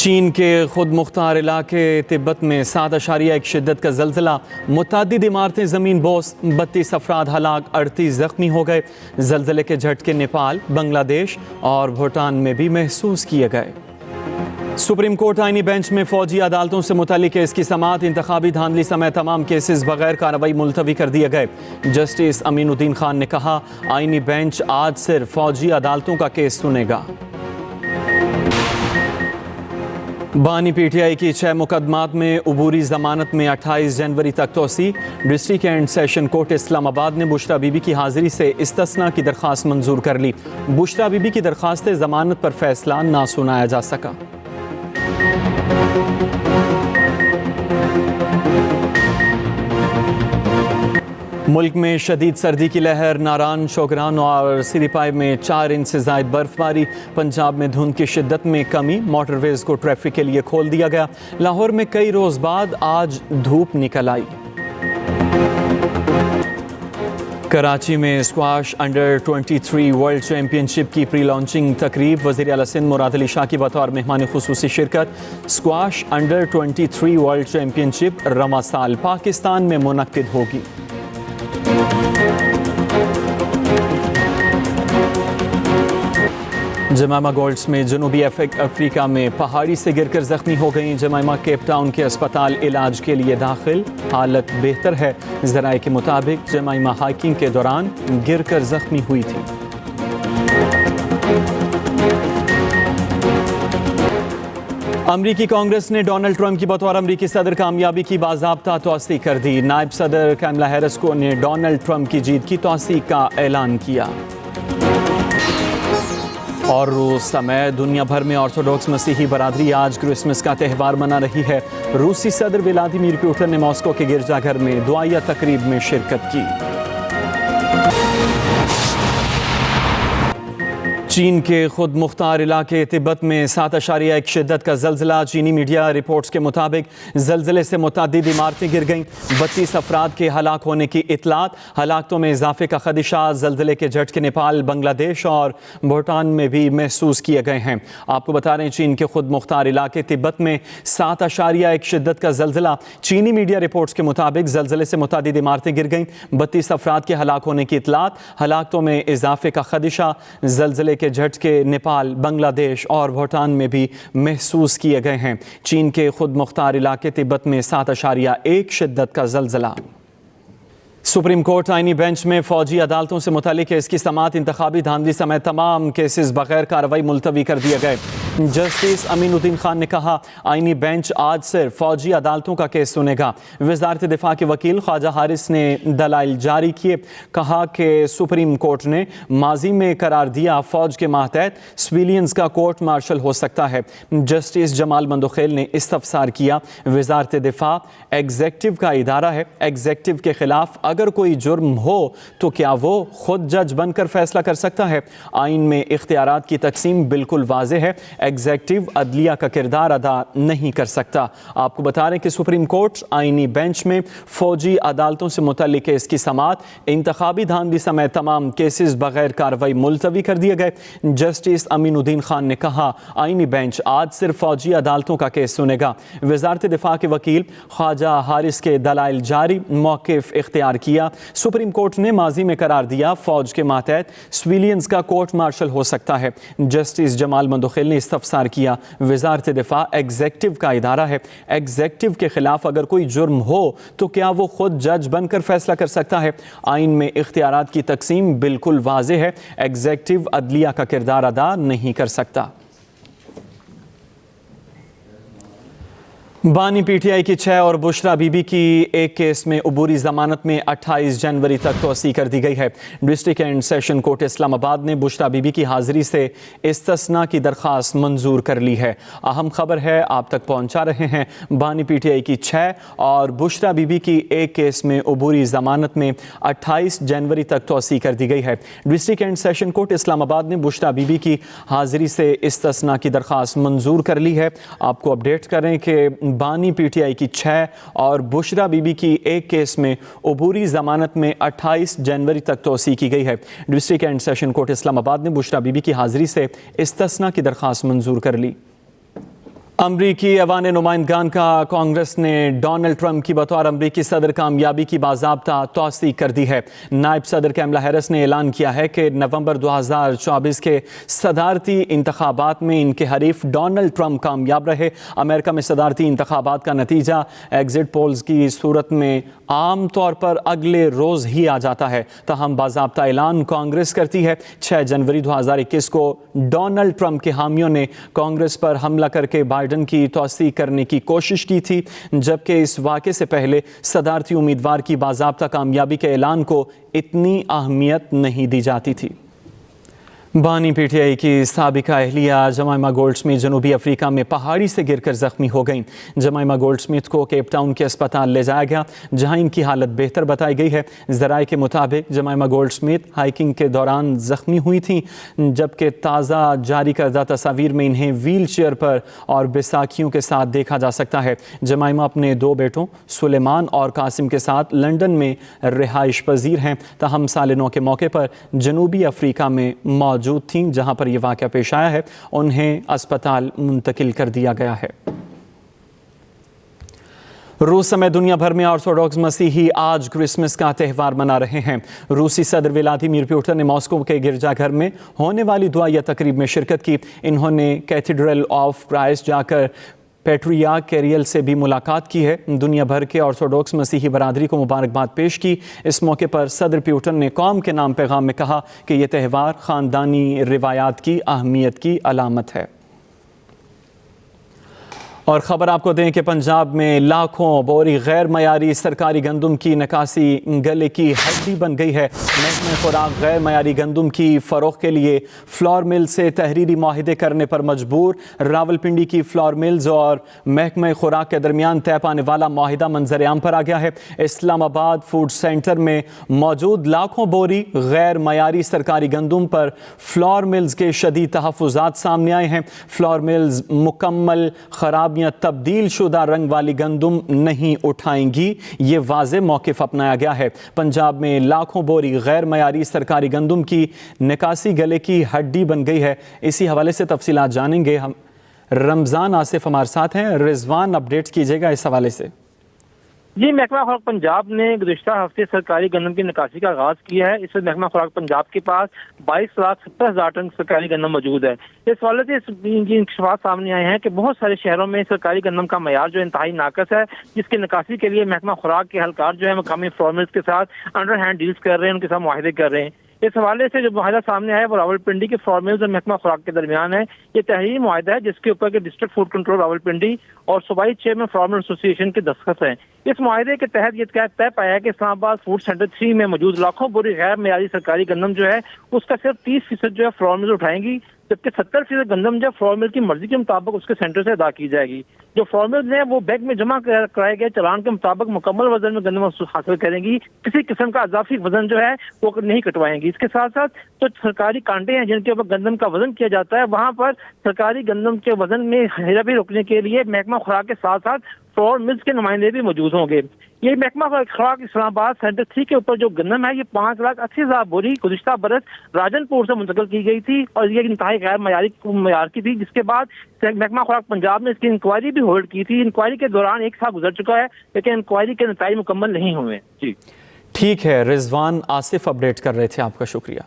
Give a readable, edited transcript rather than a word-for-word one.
چین کے خود مختار علاقے تبت میں 7.1 شدت کا زلزلہ، متعدد عمارتیں زمین بوس، 32 افراد ہلاک، 38 زخمی ہو گئے۔ زلزلے کے جھٹکے نیپال، بنگلہ دیش اور بھوٹان میں بھی محسوس کیے گئے۔ سپریم کورٹ آئینی بینچ میں فوجی عدالتوں سے متعلق کیس کی سماعت، انتخابی دھاندلی سمیت تمام کیسز بغیر کارروائی ملتوی کر دیے گئے۔ جسٹس امین الدین خان نے کہا، آئینی بینچ آج صرف فوجی عدالتوں کا کیس سنے گا۔ بانی پی ٹی آئی کی 6 مقدمات میں عبوری ضمانت میں 28 جنوری تک توسیع۔ ڈسٹرکٹ اینڈ سیشن کورٹ اسلام آباد نے بشریٰ بی بی کی حاضری سے استثناء کی درخواست منظور کر لی۔ بشریٰ بی بی کی درخواست ضمانت پر فیصلہ نہ سنایا جا سکا۔ ملک میں شدید سردی کی لہر، ناران، شوگران اور سریپائی میں 4 انچ سے زائد برف باری۔ پنجاب میں دھند کی شدت میں کمی، موٹر ویز کو ٹریفک کے لیے کھول دیا گیا۔ لاہور میں کئی روز بعد آج دھوپ نکل آئی۔ کراچی میں اسکواش انڈر 23 ورلڈ چیمپئن شپ کی پری لانچنگ تقریب، وزیر اعلیٰ سندھ مراد علی شاہ کی بطور مہمان خصوصی شرکت۔ اسکواش انڈر 23 ورلڈ چیمپئن شپ رواں سال پاکستان میں منعقد ہوگی۔ جمائمہ گولڈز میں جنوبی افریقہ میں پہاڑی سے گر کر زخمی ہو گئیں۔ جمائمہ کیپ ٹاؤن کے اسپتال علاج کے لیے داخل، حالت بہتر ہے۔ ذرائع کے مطابق جمائمہ ہائیکنگ کے دوران گر کر زخمی ہوئی تھی۔ امریکی کانگریس نے ڈونلڈ ٹرمپ کی بطور امریکی صدر کامیابی کی باضابطہ توثیق کر دی۔ نائب صدر کیملا ہیرس نے ڈونلڈ ٹرمپ کی جیت کی توثیق کا اعلان کیا۔ اور روس سمیت دنیا بھر میں آرتھوڈاکس مسیحی برادری آج کرسمس کا تہوار منا رہی ہے۔ روسی صدر ولادیمیر پوٹن نے ماسکو کے گرجا گھر میں دعائیہ تقریب میں شرکت کی۔ چین کے خود مختار علاقے تبت میں 7.1 شدت کا زلزلہ۔ چینی میڈیا رپورٹس کے مطابق زلزلے سے متعدد عمارتیں گر گئیں، 32 افراد کے ہلاک ہونے کی اطلاعات، ہلاکتوں میں اضافے کا خدشہ۔ زلزلے کے جھٹکے نیپال، بنگلہ دیش اور بھوٹان میں بھی محسوس کیے گئے ہیں۔ آپ کو بتا رہے ہیں، چین کے خود مختار علاقے تبت میں 7.1 شدت کا زلزلہ۔ چینی میڈیا رپورٹس کے مطابق زلزلے سے متعدد عمارتیں گر گئیں، 32 افراد کے ہلاک ہونے کی اطلاعات، ہلاکتوں میں اضافے کا خدشہ۔ زلزلے کے جھٹکے نیپال، بنگلہ دیش اور بھوٹان میں بھی محسوس کیے گئے ہیں۔ چین کے خود مختار علاقے تبت میں 7.1 شدت کا زلزلہ۔ سپریم کورٹ آئینی بینچ میں فوجی عدالتوں سے متعلق کیس کی سماعت، انتخابی دھاندلی سمیت تمام کیسز بغیر کارروائی ملتوی کر دیے گئے۔ جسٹس امین الدین خان نے کہا، آئینی بینچ آج صرف فوجی عدالتوں کا کیس سنے گا۔ وزارت دفاع کے وکیل خواجہ حارث نے دلائل جاری کیے، کہا کہ سپریم کورٹ نے ماضی میں قرار دیا فوج کے ماتحت سویلینز کا کورٹ مارشل ہو سکتا ہے۔ جسٹس جمال مندوخیل نے استفسار کیا، وزارت دفاع ایگزیکٹو کا ادارہ ہے، ایگزیکٹو کے خلاف اگر کوئی جرم ہو تو کیا وہ خود جج بن کر فیصلہ کر سکتا ہے؟ آئین میں اختیارات کی تقسیم بالکل واضح ہے، ایگزیکٹو عدلیہ کا کردار ادا نہیں کر سکتا۔ آپ کو بتا رہے ہیں کہ سپریم کورٹ آئینی بینچ میں فوجی عدالتوں سے متعلق کیس کی سماعت، انتخابی دھاندلی سمیت تمام کیسز بغیر کارروائی ملتوی کر دیے گئے۔ جسٹس امین الدین خان نے کہا، آئینی بینچ آج صرف فوجی عدالتوں کا کیس سنے گا۔ وزارت دفاع کے وکیل خواجہ حارث کے دلائل جاری، موقف اختیار کیا۔ سپریم کورٹ نے ماضی میں قرار دیا فوج کے ماتحت سویلینز کا کورٹ مارشل ہو سکتا ہے۔ جسٹس جمال مندوخیل نے استفسار کیا، وزارت دفاع ایگزیکٹو کا ادارہ ہے، ایگزیکٹو کے خلاف اگر کوئی جرم ہو تو کیا وہ خود جج بن کر فیصلہ کر سکتا ہے؟ آئین میں اختیارات کی تقسیم بالکل واضح ہے، ایگزیکٹو عدلیہ کا کردار ادا نہیں کر سکتا۔ بانی پی ٹی آئی کی 6 اور بشریٰ بی بی کی ایک کیس میں عبوری ضمانت میں 28 جنوری تک توسیع کر دی گئی ہے۔ ڈسٹرکٹ اینڈ سیشن کورٹ اسلام آباد نے بشریٰ بی بی کی حاضری سے استثناء کی درخواست منظور کر لی ہے۔ اہم خبر ہے، آپ تک پہنچا رہے ہیں۔ بانی پی ٹی آئی کی 6 اور بشریٰ بی بی کی ایک کیس میں عبوری ضمانت میں 28 جنوری تک توسیع کر دی گئی ہے۔ ڈسٹرکٹ اینڈ سیشن کورٹ اسلام آباد نے بشریٰ بی بی کی حاضری سے استثناء کی درخواست منظور کر لی ہے۔ آپ کو اپڈیٹ کریں کہ بانی پی ٹی آئی کی 6 اور بشریٰ بی بی کی ایک کیس میں عبوری ضمانت میں 28 جنوری تک توسیع کی گئی ہے۔ ڈسٹرکٹ اینڈ سیشن کورٹ اسلام آباد نے بشریٰ بی بی کی حاضری سے استثناء کی درخواست منظور کر لی۔ امریکی ایوان نمائندگان کا کانگریس نے ڈونلڈ ٹرمپ کی بطور امریکی صدر کامیابی کی باضابطہ توثیق کر دی ہے۔ نائب صدر کیملا ہیرس نے اعلان کیا ہے کہ نومبر 2024 کے صدارتی انتخابات میں ان کے حریف ڈونلڈ ٹرمپ کامیاب رہے۔ امریکہ میں صدارتی انتخابات کا نتیجہ ایگزٹ پولز کی صورت میں عام طور پر اگلے روز ہی آ جاتا ہے، تاہم باضابطہ اعلان کانگریس کرتی ہے۔ 6 جنوری 2021 کو ڈونلڈ ٹرمپ کے حامیوں نے کانگریس پر حملہ کر کے بائیڈن کی توثیق کرنے کی کوشش کی تھی، جبکہ اس واقعے سے پہلے صدارتی امیدوار کی باضابطہ کامیابی کے اعلان کو اتنی اہمیت نہیں دی جاتی تھی۔ بانی پی ٹی آئی کی سابقہ اہلیہ جمائمہ گولڈ سمتھ جنوبی افریقہ میں پہاڑی سے گر کر زخمی ہو گئیں۔ جمائمہ گولڈ سمتھ کو کیپ ٹاؤن کے اسپتال لے جایا گیا، جہاں ان کی حالت بہتر بتائی گئی ہے۔ ذرائع کے مطابق جمائمہ گولڈ سمتھ ہائیکنگ کے دوران زخمی ہوئی تھیں، جبکہ تازہ جاری کردہ تصاویر میں انہیں ویل چیئر پر اور بیساکھیوں کے ساتھ دیکھا جا سکتا ہے۔ جمائمہ اپنے 2 بیٹوں سلیمان اور قاسم کے ساتھ لندن میں رہائش پذیر ہیں، تاہم سال نو کے موقع پر جنوبی افریقہ میں موجود تھیں، جہاں پر یہ واقعہ پیش آیا ہے۔ انہیں اسپتال منتقل کر دیا گیا ہے۔ روس سمیت دنیا بھر میں آرتھوڈاکس مسیحی آج کرسمس کا تہوار منا رہے ہیں۔ روسی صدر ولادیمیر پوٹن نے ماسکو کے گرجا گھر میں ہونے والی دعائیہ تقریب میں شرکت کی۔ انہوں نے کیتھیڈرل آف کرائسٹ جا کر پیٹریارک کیریل سے بھی ملاقات کی ہے۔ دنیا بھر کے آرتھوڈاکس مسیحی برادری کو مبارکباد پیش کی۔ اس موقع پر صدر پیوٹن نے قوم کے نام پیغام میں کہا کہ یہ تہوار خاندانی روایات کی اہمیت کی علامت ہے۔ اور خبر آپ کو دیں کہ پنجاب میں لاکھوں بوری غیر معیاری سرکاری گندم کی نکاسی گلے کی ہڈی بن گئی ہے۔ محکمہ خوراک غیر معیاری گندم کی فروخت کے لیے فلور مل سے تحریری معاہدے کرنے پر مجبور۔ راولپنڈی کی فلور ملز اور محکمہ خوراک کے درمیان طے پانے والا معاہدہ منظر عام پر آ گیا ہے۔ اسلام آباد فوڈ سینٹر میں موجود لاکھوں بوری غیر معیاری سرکاری گندم پر فلور ملز کے شدید تحفظات سامنے آئے ہیں۔ فلور ملز مکمل خراب یا تبدیل شدہ رنگ والی گندم نہیں اٹھائیں گی، یہ واضح موقف اپنایا گیا ہے۔ پنجاب میں لاکھوں بوری غیر معیاری سرکاری گندم کی نکاسی گلے کی ہڈی بن گئی ہے۔ اسی حوالے سے تفصیلات جانیں گے ہم۔ رمضان آصف ہمارے ساتھ ہیں۔ رضوان اپڈیٹ کیجیے گا اس حوالے سے۔ جی، محکمہ خوراک پنجاب نے گزشتہ ہفتے سرکاری گندم کی نکاسی کا آغاز کیا ہے۔ اس وقت محکمہ خوراک پنجاب کے پاس 22,70,000 ٹن سرکاری گندم موجود ہے۔ اس حوالے سے انکشافات سامنے آئے ہیں کہ بہت سارے شہروں میں سرکاری گندم کا معیار جو انتہائی ناقص ہے، جس کی نکاسی کے لیے محکمہ خوراک کے اہلکار جو ہے مقامی فلور ملز کے ساتھ انڈر ہینڈ ڈیلز کر رہے ہیں، ان کے ساتھ معاہدے کر رہے ہیں۔ اس حوالے سے جو معاہدہ سامنے آیا ہے وہ راولپنڈی کے فلور ملز اور محکمہ خوراک کے درمیان ہے۔ یہ تحریری معاہدہ ہے جس کے اوپر ڈسٹرکٹ فوڈ کنٹرول راولپنڈی اور صوبائی چیئرمین فلور مل ایسوسی کے دستخط ہیں۔ اس معاہدے کے تحت یہ طے پایا ہے کہ اسلام آباد فوڈ سینٹر 3 میں موجود لاکھوں بوری غیر معیاری سرکاری گندم جو ہے اس کا صرف 30% جو ہے فلور ملز اٹھائیں گی، جبکہ 70% گندم جو فلور مل کی مرضی کے مطابق اس کے سینٹر سے ادا کی جائے گی۔ جو فلور ملز ہیں وہ بیگ میں جمع کرائے گئے چلان کے مطابق مکمل وزن میں گندم حاصل کریں گی، کسی قسم کا اضافی وزن جو ہے وہ نہیں کٹوائیں گی۔ اس کے ساتھ ساتھ جو سرکاری کانٹے ہیں جن کے اوپر گندم کا وزن کیا جاتا ہے، وہاں پر سرکاری گندم کے وزن میں ہیرا پھیری روکنے کے لیے محکمہ خوراک کے ساتھ ساتھ فلور ملز کے نمائندے بھی موجود ہوں گے۔ یہ محکمہ خوراک اسلام آباد سینٹر 3 کے اوپر جو گندم ہے یہ 5,80,000 بوری گزشتہ برس راجن پور سے منتقل کی گئی تھی اور یہ انتہائی غیر معیار کی تھی، جس کے بعد محکمہ خوراک پنجاب نے اس کی انکوائری بھی ہولڈ کی تھی۔ انکوائری کے دوران 1 سال گزر چکا ہے، لیکن انکوائری کے نتائج مکمل نہیں ہوئے۔ جی ٹھیک ہے، رضوان آصف اپڈیٹ کر رہے تھے، آپ کا شکریہ۔